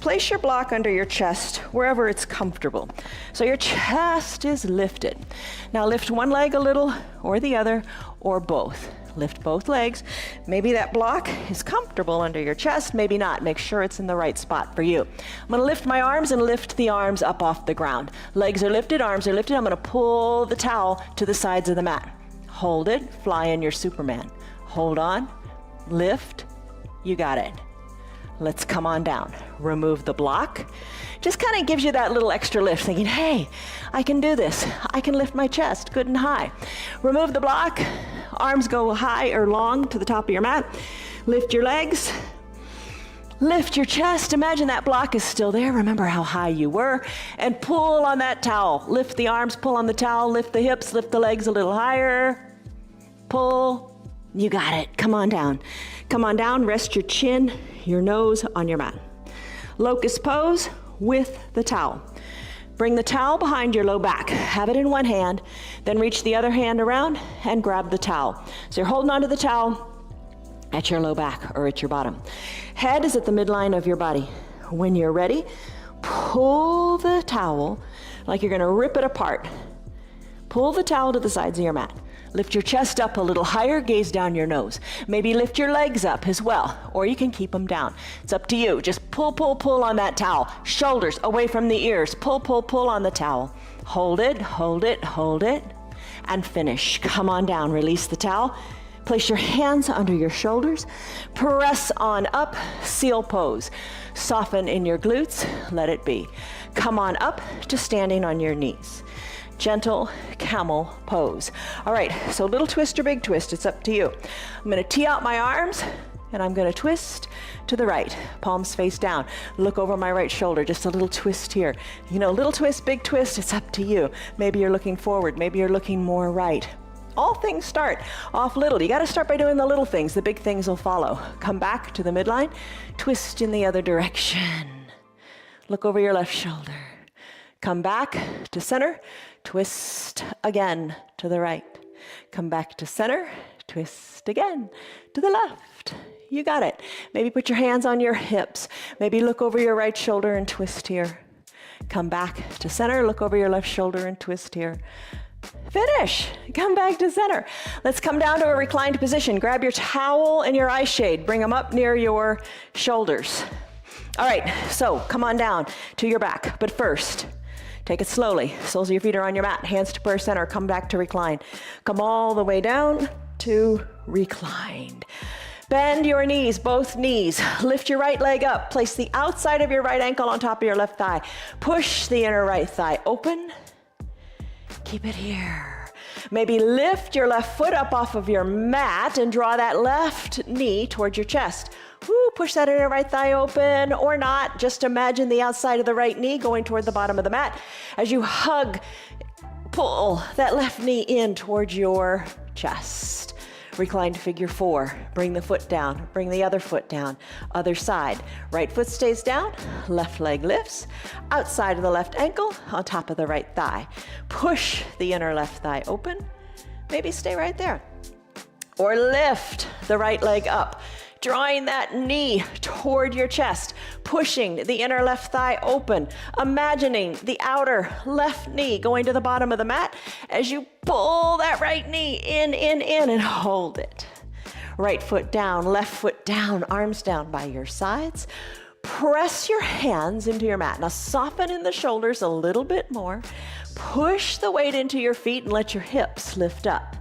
Place your block under your chest wherever it's comfortable. So your chest is lifted. Now lift one leg a little or the other or both. Lift both legs. Maybe that block is comfortable under your chest, maybe not. Make sure it's in the right spot for you. I'm gonna lift my arms and lift the arms up off the ground. Legs are lifted, arms are lifted. I'm gonna pull the towel to the sides of the mat. Hold it, fly in your Superman. Hold on, lift, you got it. Let's come on down. Remove the block. Just kind of gives you that little extra lift, thinking, hey, I can do this. I can lift my chest good and high. Remove the block. Arms go high or long to the top of your mat. Lift your legs. Lift your chest. Imagine that block is still there. Remember how high you were. And pull on that towel. Lift the arms, pull on the towel, lift the hips, lift the legs a little higher. Pull. You got it. Come on down. Come on down. Rest your chin, your nose on your mat. Locust pose with the towel. Bring the towel behind your low back. Have it in one hand, then reach the other hand around and grab the towel. So you're holding onto the towel at your low back or at your bottom. Head is at the midline of your body. When you're ready, pull the towel like you're gonna rip it apart. Pull the towel to the sides of your mat. Lift your chest up a little higher, gaze down your nose. Maybe lift your legs up as well, or you can keep them down. It's up to you. Just pull, pull, pull on that towel. Shoulders away from the ears. Pull, pull, pull on the towel. Hold it, hold it, hold it, and finish. Come on down, release the towel. Place your hands under your shoulders. Press on up, seal pose. Soften in your glutes, let it be. Come on up to standing on your knees. Gentle camel pose. All right, so little twist or big twist, it's up to you. I'm gonna tee out my arms and I'm gonna twist to the right, palms face down. Look over my right shoulder, just a little twist here. You know, little twist, big twist, it's up to you. Maybe you're looking forward, maybe you're looking more right. All things start off little. You gotta start by doing the little things, the big things will follow. Come back to the midline, twist in the other direction. Look over your left shoulder. Come back to center, twist again to the right. Come back to center, twist again to the left. You got it. Maybe put your hands on your hips. Maybe look over your right shoulder and twist here. Come back to center, look over your left shoulder and twist here. Finish. Come back to center. Let's come down to a reclined position. Grab your towel and your eye shade. Bring them up near your shoulders. All right, so come on down to your back. But first, take it slowly. Soles of your feet are on your mat. Hands to prayer center. Come back to recline. Come all the way down to reclined. Bend your knees, both knees. Lift your right leg up. Place the outside of your right ankle on top of your left thigh. Push the inner right thigh open. Keep it here. Maybe lift your left foot up off of your mat and draw that left knee towards your chest. Woo, push that inner right thigh open or not. Just imagine the outside of the right knee going toward the bottom of the mat as you hug, pull that left knee in towards your chest. Reclined figure 4. Bring the foot down. Bring the other foot down. Other side. Right foot stays down. Left leg lifts. Outside of the left ankle on top of the right thigh. Push the inner left thigh open. Maybe stay right there. Or lift the right leg up, drawing that knee toward your chest, pushing the inner left thigh open, imagining the outer left knee going to the bottom of the mat as you pull that right knee in, and hold it. Right foot down, left foot down, arms down by your sides. Press your hands into your mat. Now soften in the shoulders a little bit more. Push the weight into your feet and let your hips lift up.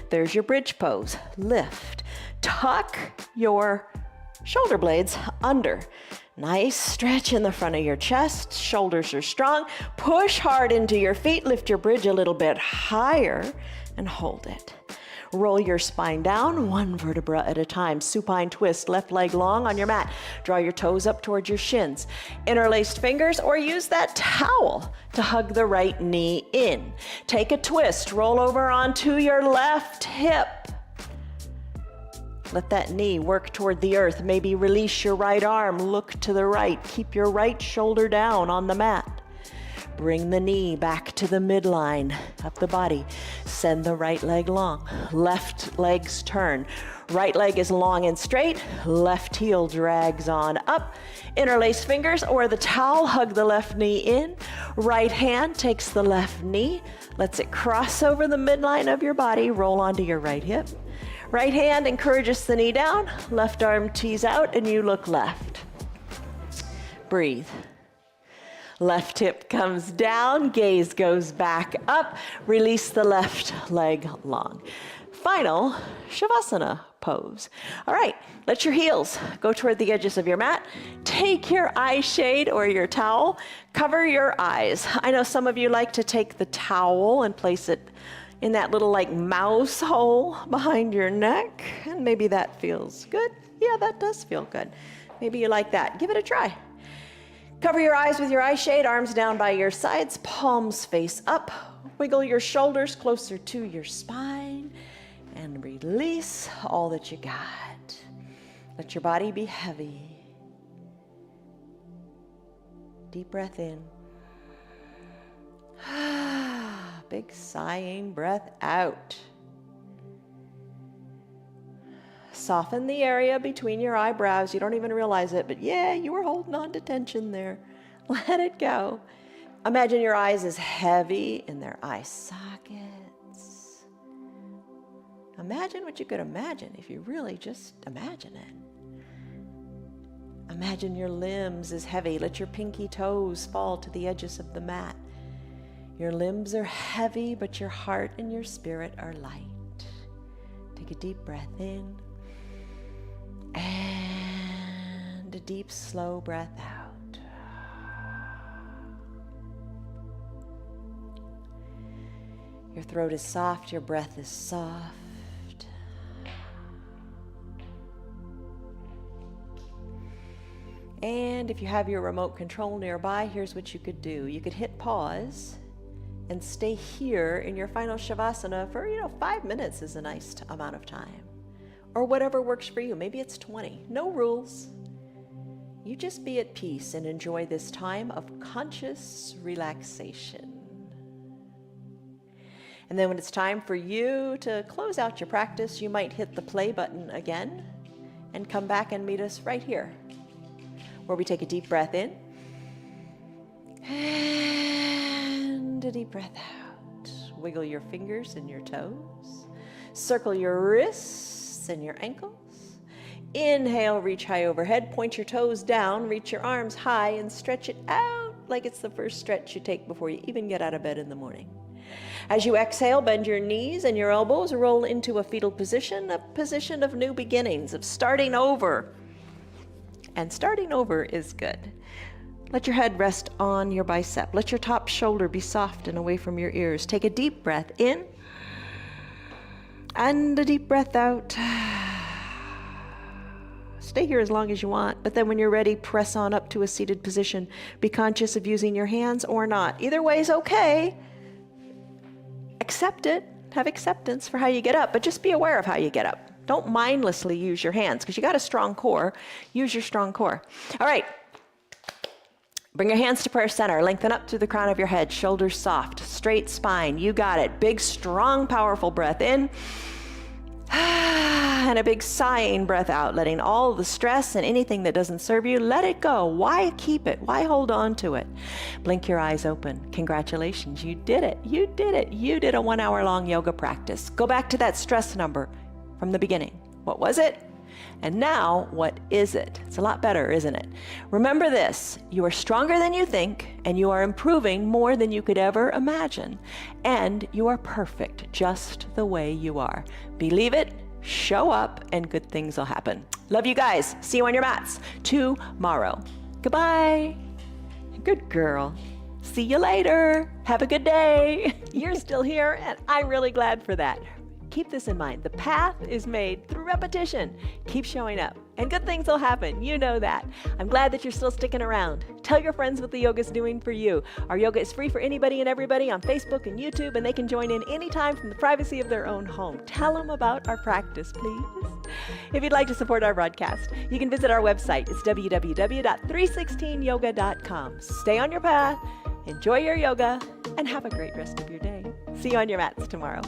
There's your bridge pose. Lift. Tuck your shoulder blades under. Nice stretch in the front of your chest. Shoulders are strong. Push hard into your feet. Lift your bridge a little bit higher and hold it. Roll your spine down, one vertebra at a time. Supine twist, left leg long on your mat. Draw your toes up towards your shins. Interlaced fingers, or use that towel to hug the right knee in. Take a twist, roll over onto your left hip. Let that knee work toward the earth. Maybe release your right arm, look to the right. Keep your right shoulder down on the mat. Bring the knee back to the midline of the body. Send the right leg long. Left legs turn. Right leg is long and straight. Left heel drags on up. Interlace fingers or the towel, hug the left knee in. Right hand takes the left knee, lets it cross over the midline of your body. Roll onto your right hip. Right hand encourages the knee down. Left arm tees out and you look left. Breathe. Left hip comes down, gaze goes back up, release the left leg long. Final Shavasana pose. All right, let your heels go toward the edges of your mat. Take your eye shade or your towel, cover your eyes. I know some of you like to take the towel and place it in that little like mouse hole behind your neck, and maybe that feels good. Yeah, that does feel good. Maybe you like that. Give it a try. Cover your eyes with your eye shade, arms down by your sides, palms face up. Wiggle your shoulders closer to your spine and release all that you got. Let your body be heavy. Deep breath in. Big sighing breath out. Soften the area between your eyebrows. You don't even realize it, but yeah, you were holding on to tension there. Let it go. Imagine your eyes as heavy in their eye sockets. Imagine what you could imagine if you really just imagine it. Imagine your limbs as heavy. Let your pinky toes fall to the edges of the mat. Your limbs are heavy, but your heart and your spirit are light. Take a deep breath in. And a deep, slow breath out. Your throat is soft, your breath is soft. And if you have your remote control nearby, here's what you could do. You could hit pause and stay here in your final Shavasana for, 5 minutes is a nice amount of time. Or whatever works for you. Maybe it's 20. No rules. You just be at peace and enjoy this time of conscious relaxation. And then when it's time for you to close out your practice, you might hit the play button again and come back and meet us right here, where we take a deep breath in and a deep breath out. Wiggle your fingers and your toes. Circle your wrists and your ankles. Inhale, reach high overhead, point your toes down, reach your arms high and stretch it out like it's the first stretch you take before you even get out of bed in the morning. As you exhale, bend your knees and your elbows, roll into a fetal position, a position of new beginnings, of starting over. And starting over is good. Let your head rest on your bicep. Let your top shoulder be soft and away from your ears. Take a deep breath in And a deep breath out. Stay here as long as you want, but then when you're ready, press on up to a seated position. Be conscious of using your hands or not. Either way is okay. Accept it. Have acceptance for how you get up, but just be aware of how you get up. Don't mindlessly use your hands because you got a strong core. Use your strong core. All right. Bring your hands to prayer center. Lengthen up through the crown of your head. Shoulders soft. Straight spine. You got it. Big, strong, powerful breath in. And a big sighing breath out, letting all the stress and anything that doesn't serve you, let it go. Why keep it? Why hold on to it? Blink your eyes open. Congratulations, you did it. You did it. You did a 1 hour long yoga practice. Go back to that stress number from the beginning. What was it? And now, what is it? It's a lot better, isn't it? Remember this, you are stronger than you think, and you are improving more than you could ever imagine. And you are perfect just the way you are. Believe it, show up, and good things will happen. Love you guys. See you on your mats tomorrow. Goodbye. Good girl. See you later. Have a good day. You're still here, and I'm really glad for that. Keep this in mind. The path is made through repetition. Keep showing up, and good things will happen. You know that. I'm glad that you're still sticking around. Tell your friends what the yoga is doing for you. Our yoga is free for anybody and everybody on Facebook and YouTube, and they can join in anytime from the privacy of their own home. Tell them about our practice, please. If you'd like to support our broadcast, you can visit our website. It's www.316yoga.com. Stay on your path, enjoy your yoga, and have a great rest of your day. See you on your mats tomorrow.